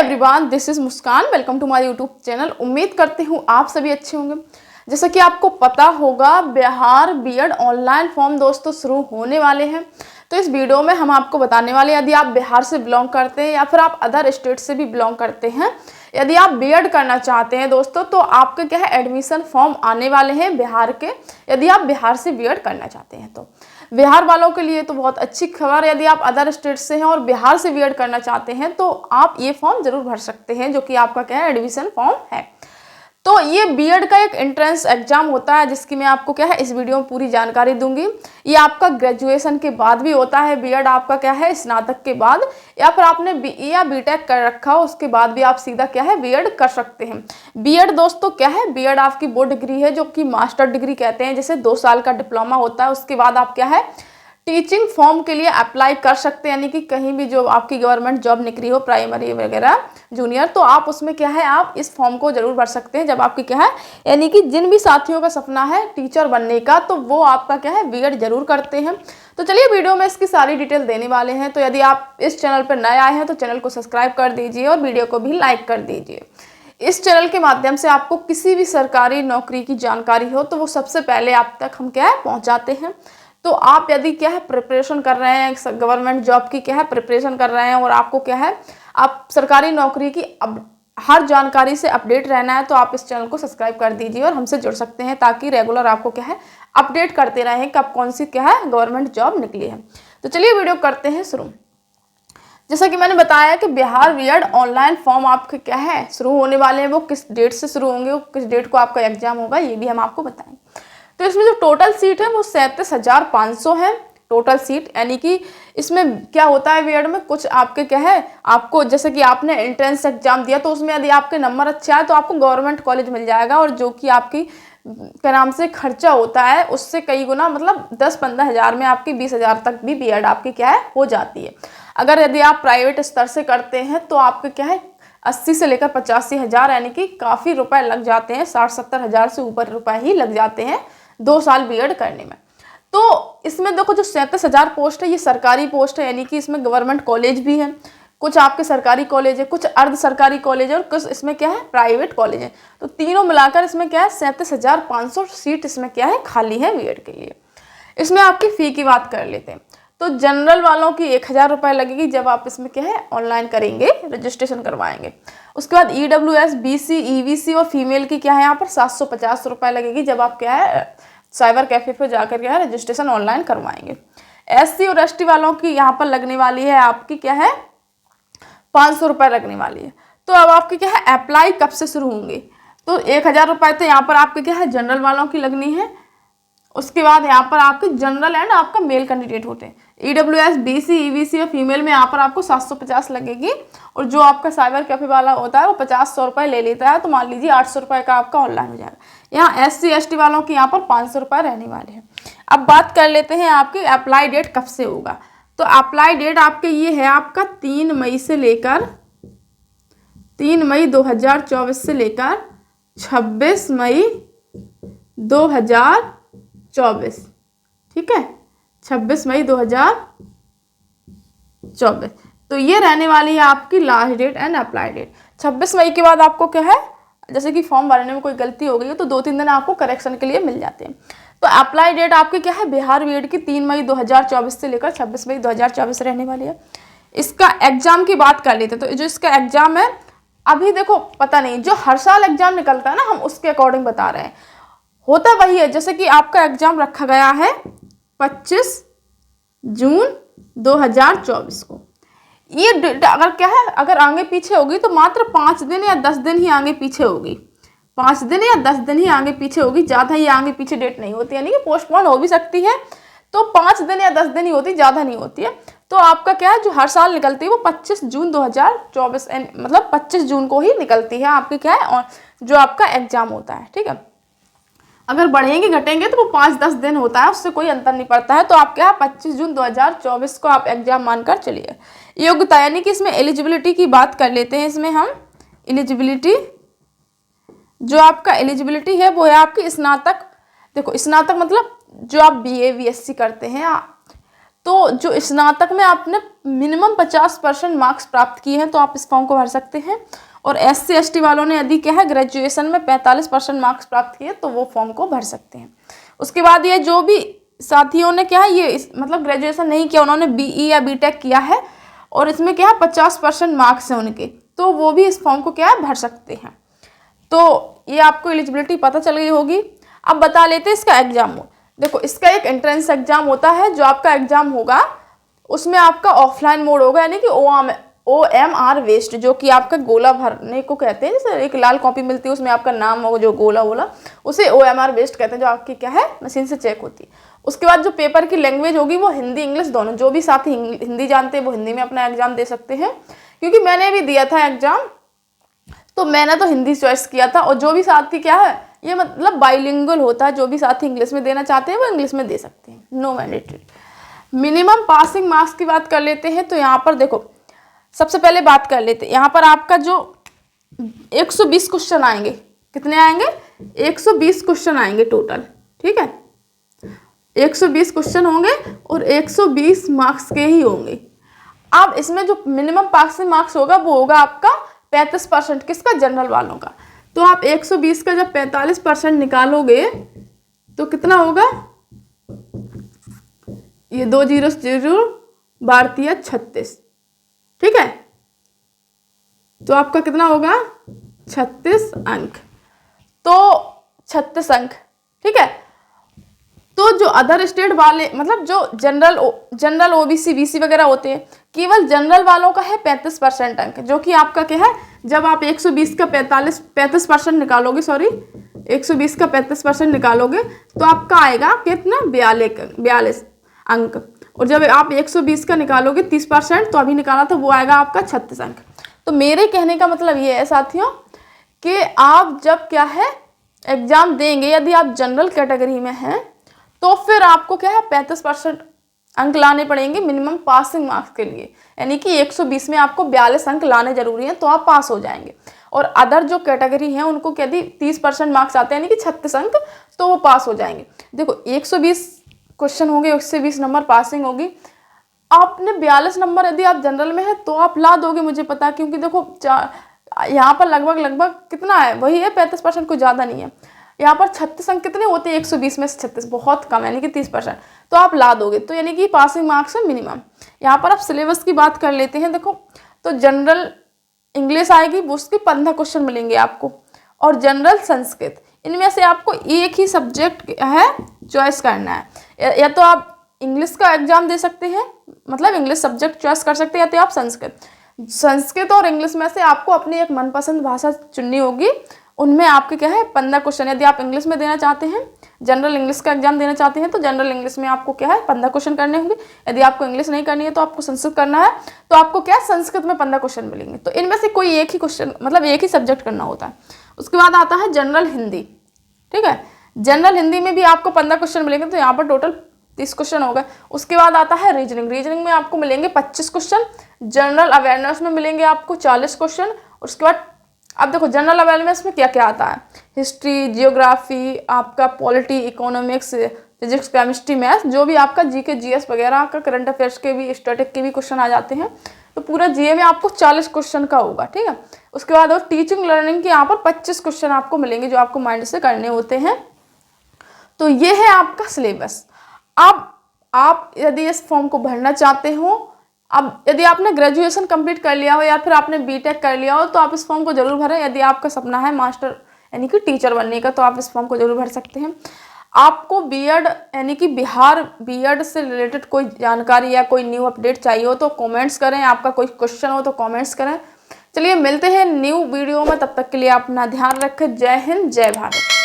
Everyone, this is Muskan. Welcome to my YouTube channel. उम्मीद करती हूँ आप सभी अच्छे होंगे। जैसा कि आपको पता होगा, बिहार बीएड ऑनलाइन फॉर्म दोस्तों शुरू होने वाले हैं। तो इस वीडियो में हम आपको बताने वाले हैं, यदि आप बिहार से बिलोंग करते हैं या फिर आप अदर स्टेट से भी बिलोंग करते हैं, यदि आप बीएड करना चाहते हैं दोस्तों, तो आपके क्या है एडमिशन फॉर्म आने वाले हैं बिहार के। यदि आप बिहार से बीएड करना चाहते हैं तो बिहार वालों के लिए तो बहुत अच्छी खबर। यदि आप अदर स्टेट से हैं और बिहार से बीएड करना चाहते हैं तो आप ये फॉर्म जरूर भर सकते हैं, जो कि आपका क्या है एडमिशन फॉर्म है। तो ये बीएड का एक एंट्रेंस एग्जाम होता है, जिसकी मैं आपको क्या है इस वीडियो में पूरी जानकारी दूंगी। ये आपका ग्रेजुएशन के बाद भी होता है। बीएड आपका क्या है स्नातक के बाद, या फिर आपने बीई या बीटेक कर रखा हो उसके बाद भी आप सीधा क्या है बीएड कर सकते हैं। बीएड दोस्तों क्या है, बीएड आपकी वो डिग्री है जो कि मास्टर डिग्री कहते हैं। जैसे 2 साल का डिप्लोमा होता है, उसके बाद आप क्या है टीचिंग फॉर्म के लिए अप्लाई कर सकते हैं। यानी कि कहीं भी जो आपकी गवर्नमेंट जॉब निकली हो, प्राइमरी वगैरह जूनियर, तो आप उसमें क्या है आप इस फॉर्म को जरूर भर सकते हैं। जब आपकी क्या है यानी कि जिन भी साथियों का सपना है टीचर बनने का, तो वो आपका क्या है बीएड जरूर करते हैं। तो चलिए वीडियो में इसकी सारी डिटेल देने वाले हैं। तो यदि आप इस चैनल पर नए आए हैं तो चैनल को सब्सक्राइब कर दीजिए और वीडियो को भी लाइक कर दीजिए। इस चैनल के माध्यम से आपको किसी भी सरकारी नौकरी की जानकारी हो तो वो सबसे पहले आप तक हम क्या है पहुँचाते हैं। तो आप यदि क्या है प्रिपरेशन कर रहे हैं, गवर्नमेंट जॉब की क्या है प्रिपरेशन कर रहे हैं, और आपको क्या है आप सरकारी नौकरी की हर जानकारी से अपडेट रहना है, तो आप इस चैनल को सब्सक्राइब कर दीजिए और हमसे जुड़ सकते हैं, ताकि रेगुलर आपको क्या है अपडेट करते रहें कब कौन सी क्या है गवर्नमेंट जॉब निकली है। तो चलिए वीडियो करते हैं शुरू। जैसा कि मैंने बताया कि बिहार बीएड ऑनलाइन फॉर्म आपके क्या है शुरू होने वाले हैं। वो किस डेट से शुरू होंगे, वो किस डेट को आपका एग्जाम होगा, ये भी हम आपको बताएंगे। तो इसमें जो टोटल सीट है वो 37,500 है टोटल सीट। यानी कि इसमें क्या होता है बीएड में कुछ आपके क्या है आपको, जैसे कि आपने एंट्रेंस एग्जाम दिया तो उसमें यदि आपके नंबर अच्छे आए तो आपको गवर्नमेंट कॉलेज मिल जाएगा, और जो कि आपकी क्या नाम से खर्चा होता है उससे कई गुना, मतलब 10-15 हज़ार में आपकी 20,000 तक भी बीएड आपकी क्या है हो जाती है। अगर यदि आप प्राइवेट स्तर से करते हैं तो आपके क्या है 80 से लेकर 85 हज़ार, यानी कि काफ़ी रुपए लग जाते हैं। 60-70 हज़ार से ऊपर रुपए ही लग जाते हैं 2 साल बीएड करने में। तो इसमें देखो जो 37,000 पोस्ट है ये सरकारी पोस्ट है, यानी कि इसमें गवर्नमेंट कॉलेज भी है, कुछ आपके सरकारी कॉलेज है, कुछ अर्ध सरकारी कॉलेज है, और कुछ इसमें क्या है प्राइवेट कॉलेज है। तो तीनों मिलाकर इसमें क्या है 37,500 सीट इसमें क्या है खाली है बीएड के लिए। इसमें आपकी फ़ी की बात कर लेते हैं। तो जनरल वालों की 1,000 रुपये लगेगी जब आप इसमें क्या है ऑनलाइन करेंगे, रजिस्ट्रेशन करवाएंगे। उसके बाद ईडब्ल्यूएस, बीसी, ईवीसी और फीमेल की क्या है यहाँ पर 750 रुपये लगेगी जब आप क्या है साइबर कैफे पे जाकर क्या है रजिस्ट्रेशन ऑनलाइन करवाएंगे। एससी और एसटी वालों की यहाँ पर लगने वाली है आपकी क्या है 500 रुपये लगने वाली है। तो अब आपकी क्या है अप्लाई कब से शुरू होंगे, तो 1,000 रुपये तो यहाँ पर आपके क्या है जनरल वालों की लगनी है। उसके बाद यहाँ पर आपके जनरल एंड आपका मेल कैंडिडेट होते हैं। ईडब्ल्यूएस, बीसी, ईवीसी और फीमेल में यहाँ पर आपको 750 लगेगी, और जो आपका साइबर कैफे वाला होता है वो 50-100 रुपये ले लेता है, तो मान लीजिए 800 रुपये का आपका ऑनलाइन हो जाएगा। यहाँ एससी एसटी वालों की यहाँ पर 500 रुपये रहने वाले हैं। अब बात कर लेते हैं आपकी अप्लाई डेट कब से होगा। तो अप्लाई डेट आपके ये है आपका 3 मई से लेकर 3 मई 2024 से लेकर 26 मई 2024, ठीक है 26 मई 2024। तो ये रहने वाली है आपकी last date and apply date. 26 मई के बाद आपको क्या है, जैसे कि फॉर्म भरने में कोई गलती हो गई है तो 2-3 दिन आपको करेक्शन के लिए मिल जाते हैं। तो अप्लाई डेट आपकी क्या है बिहार बीएड की 3 मई 2024 से लेकर 26 मई 2024 रहने वाली है। इसका एग्जाम की बात कर लेते हैं। तो जो इसका एग्जाम है अभी देखो पता नहीं, जो हर साल एग्जाम निकलता है ना हम उसके अकॉर्डिंग बता रहे हैं। होता वही है, जैसे कि आपका एग्जाम रखा गया है 25 जून 2024 को। ये डेट अगर क्या है अगर आगे पीछे होगी तो मात्र 5 दिन या 10 दिन ही आगे पीछे होगी, 5 दिन या 10 दिन ही आगे पीछे होगी, ज़्यादा ही आगे पीछे डेट नहीं होती। यानी कि पोस्टपोन हो भी सकती है, तो 5 दिन या 10 दिन ही होती, ज़्यादा नहीं होती है। तो आपका क्या है जो हर साल निकलती है वो 25 जून 2024 मतलब 25 जून को ही निकलती है आपकी क्या है और जो आपका एग्जाम होता है, ठीक है। अगर बढ़ेंगे घटेंगे तो वो 5-10 दिन होता है, उससे कोई अंतर नहीं पड़ता है। तो आप क्या 25 जून 2024 को आप एग्जाम मानकर चलिए। योग्यता यानी कि इसमें एलिजिबिलिटी की बात कर लेते हैं। इसमें हम एलिजिबिलिटी, जो आपका एलिजिबिलिटी है वो है आपकी स्नातक। देखो स्नातक मतलब जो आप बीए बीएससी करते हैं, तो जो स्नातक में आपने मिनिमम 50% मार्क्स प्राप्त किए हैं तो आप इस फॉर्म को भर सकते हैं। और SC ST वालों ने यदि क्या है ग्रेजुएशन में 45% मार्क्स प्राप्त किए तो वो फॉर्म को भर सकते हैं। उसके बाद ये जो भी साथियों ने क्या है ये मतलब ग्रेजुएशन नहीं किया, उन्होंने BE या BTech किया है और इसमें क्या है 50% मार्क्स हैं उनके, तो वो भी इस फॉर्म को क्या है भर सकते हैं। तो ये आपको एलिजिबिलिटी पता चल गई होगी। अब बता लेते हैं इसका एग्जाम। देखो इसका एक एंट्रेंस एग्जाम होता है, जो आपका एग्जाम होगा उसमें आपका ऑफलाइन मोड होगा, यानी कि OMR बेस्ड, जो कि आपका गोला भरने को कहते हैं। जैसे एक लाल कॉपी मिलती है उसमें आपका नाम होगा, जो गोला बोला उसे OMR बेस्ड कहते हैं, जो आपकी क्या है मशीन से चेक होती है। उसके बाद जो पेपर की लैंग्वेज होगी वो हिंदी इंग्लिश दोनों, जो भी साथी हिंदी जानते हैं वो हिंदी में अपना एग्जाम दे सकते हैं, क्योंकि मैंने भी दिया था एग्जाम तो मैंने तो हिंदी चॉइस किया था। और जो भी साथी क्या है ये मतलब बाइलिंगुअल होता है, जो भी साथी इंग्लिश में देना चाहते हैं वो इंग्लिश में दे सकते हैं, no mandatory. Minimum passing marks की बात कर लेते हैं तो यहाँ पर देखो सबसे पहले बात कर लेते हैं, यहाँ पर आपका जो 120 क्वेश्चन आएंगे, कितने आएंगे 120 क्वेश्चन आएंगे टोटल, ठीक है 120 क्वेश्चन होंगे और 120 मार्क्स के ही होंगे। अब इसमें जो मिनिमम पासिंग मार्क्स होगा वो होगा आपका 35%, किसका जनरल वालों का। तो आप 120 का जब 45% निकालोगे तो कितना होगा, ये 2 0 0 भारतीय 36, ठीक है, तो आपका कितना होगा 36 अंक, तो 36 अंक, ठीक है। तो जो अदर स्टेट वाले मतलब जो जनरल OBC BC वगैरह होते हैं, केवल जनरल वालों का है 35% अंक, जो कि आपका क्या है जब आप 120 का 35% निकालोगे, 120 का 35% निकालोगे तो आपका आएगा कितना 42 अंक। और जब आप 120 का निकालोगे 30% तो अभी निकाला था वो आएगा आपका 36 अंक। तो मेरे कहने का मतलब ये है साथियों कि आप जब क्या है एग्जाम देंगे, यदि आप जनरल कैटेगरी में हैं तो फिर आपको क्या है 35% अंक लाने पड़ेंगे मिनिमम पासिंग मार्क्स के लिए, यानी कि 120 में आपको 42 अंक लाने जरूरी हैं तो आप पास हो जाएंगे। और अदर जो कैटेगरी हैं उनको यदि 30% मार्क्स आते हैं यानी कि 36 अंक तो वो पास हो जाएंगे। देखो 120 क्वेश्चन होंगे, 120 नंबर पासिंग होगी, आपने 42 नंबर यदि आप जनरल में है तो आप ला दोगे मुझे पता, क्योंकि देखो यहाँ पर लगभग कितना है वही है 35%, कोई ज़्यादा नहीं है। यहाँ पर 36 अंक कितने होते हैं 120 में से 36 बहुत कम, यानी कि 30%, तो आप ला दोगे, तो यानी कि पासिंग मार्क्स है मिनिमम। यहाँ पर आप सिलेबस की बात कर लेते हैं। देखो तो जनरल इंग्लिश आएगी, उसके 15 क्वेश्चन मिलेंगे आपको, और जनरल संस्कृत, इनमें से आपको एक ही सब्जेक्ट है चॉइस करना है, या तो आप इंग्लिश का एग्जाम दे सकते हैं, मतलब इंग्लिश सब्जेक्ट चॉइस कर सकते हैं, या तो आप संस्कृत और इंग्लिश में से आपको अपनी एक मनपसंद भाषा चुननी होगी। उनमें आपके क्या है 15 क्वेश्चन, यदि आप इंग्लिश में देना चाहते हैं, जनरल इंग्लिश का एग्जाम देना चाहते हैं तो जनरल इंग्लिश में आपको क्या है 15 क्वेश्चन करने होंगे। यदि आपको इंग्लिश नहीं करनी है तो आपको संस्कृत करना है, तो आपको क्या संस्कृत में 15 क्वेश्चन मिलेंगे। तो इनमें से कोई एक ही क्वेश्चन मतलब एक ही सब्जेक्ट करना होता है। उसके बाद आता है जनरल हिंदी, ठीक है, जनरल हिंदी में भी आपको 15 क्वेश्चन मिलेंगे, तो यहाँ पर टोटल 30 क्वेश्चन हो गए। उसके बाद आता है रीजनिंग में आपको मिलेंगे 25 क्वेश्चन, जनरल अवेयरनेस में मिलेंगे आपको 40 क्वेश्चन। उसके बाद अब देखो जनरल अवेयरनेस में क्या क्या आता है, हिस्ट्री, जियोग्राफी, आपका polity, economics, physics, chemistry, maths, जो भी आपका GK GS वगैरह का करंट अफेयर्स के भी स्टैटिक के भी क्वेश्चन आ जाते हैं। तो पूरा GA में आपको 40 क्वेश्चन का होगा, ठीक है। उसके बाद और टीचिंग लर्निंग के यहाँ पर 25 क्वेश्चन आपको मिलेंगे जो आपको माइंड से करने होते हैं। तो ये है आपका सिलेबस। अब आप यदि इस फॉर्म को भरना चाहते हो, अब यदि आपने ग्रेजुएशन कंप्लीट कर लिया हो या फिर आपने BTech कर लिया हो तो आप इस फॉर्म को जरूर भरें। यदि आपका सपना है मास्टर यानी कि टीचर बनने का तो आप इस फॉर्म को जरूर भर सकते हैं। आपको B.Ed यानी कि बिहार B.Ed से रिलेटेड कोई जानकारी या कोई न्यू अपडेट चाहिए हो तो कमेंट्स करें, आपका कोई क्वेश्चन हो तो कमेंट्स करें। चलिए मिलते हैं न्यू वीडियो में, तब तक के लिए अपना ध्यान रखें। जय हिंद, जय भारत।